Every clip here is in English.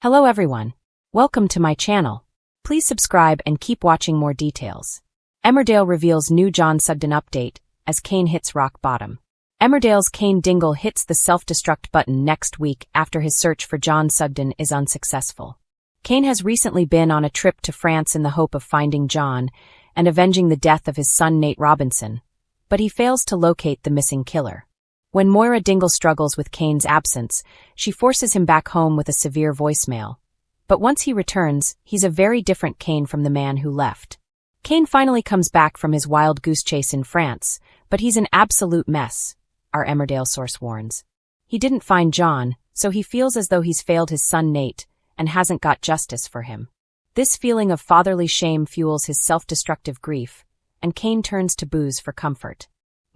Hello everyone. Welcome to my channel. Please subscribe and keep watching more details. Emmerdale reveals new John Sugden update as Cain hits rock bottom. Emmerdale's Cain Dingle hits the self-destruct button next week after his search for John Sugden is unsuccessful. Cain has recently been on a trip to France in the hope of finding John and avenging the death of his son Nate Robinson, but he fails to locate the missing killer. When Moira Dingle struggles with Cain's absence, she forces him back home with a severe voicemail. But once he returns, he's a very different Cain from the man who left. Cain finally comes back from his wild goose chase in France, but he's an absolute mess, our Emmerdale source warns. He didn't find John, so he feels as though he's failed his son Nate and hasn't got justice for him. This feeling of fatherly shame fuels his self-destructive grief, and Cain turns to booze for comfort.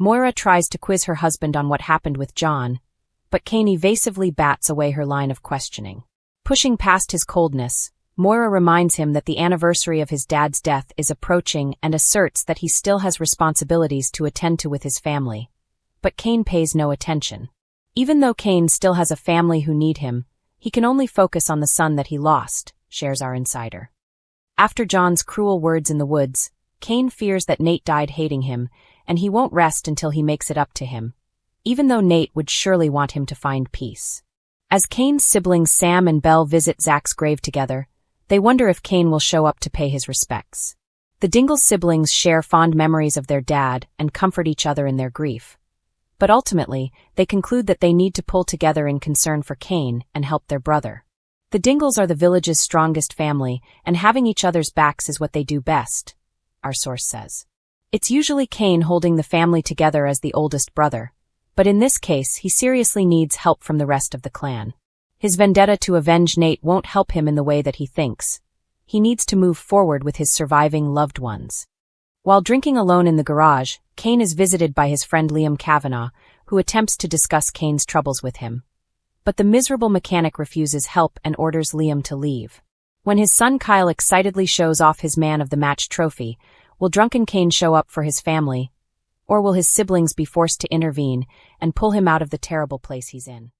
Moira tries to quiz her husband on what happened with John, but Cain evasively bats away her line of questioning. Pushing past his coldness, Moira reminds him that the anniversary of his dad's death is approaching and asserts that he still has responsibilities to attend to with his family. But Cain pays no attention. Even though Cain still has a family who need him, he can only focus on the son that he lost, shares our insider. After John's cruel words in the woods, Cain fears that Nate died hating him, and he won't rest until he makes it up to him, even though Nate would surely want him to find peace. As Cain's siblings Sam and Belle visit Zach's grave together, they wonder if Cain will show up to pay his respects. The Dingle siblings share fond memories of their dad and comfort each other in their grief. But ultimately, they conclude that they need to pull together in concern for Cain and help their brother. The Dingles are the village's strongest family, and having each other's backs is what they do best, our source says. It's usually Cain holding the family together as the oldest brother, but in this case he seriously needs help from the rest of the clan. His vendetta to avenge Nate won't help him in the way that he thinks. He needs to move forward with his surviving loved ones. While drinking alone in the garage, Cain is visited by his friend Liam Kavanagh, who attempts to discuss Cain's troubles with him. But the miserable mechanic refuses help and orders Liam to leave. When his son Kyle excitedly shows off his man of the match trophy, will drunken Cain show up for his family, or will his siblings be forced to intervene and pull him out of the terrible place he's in?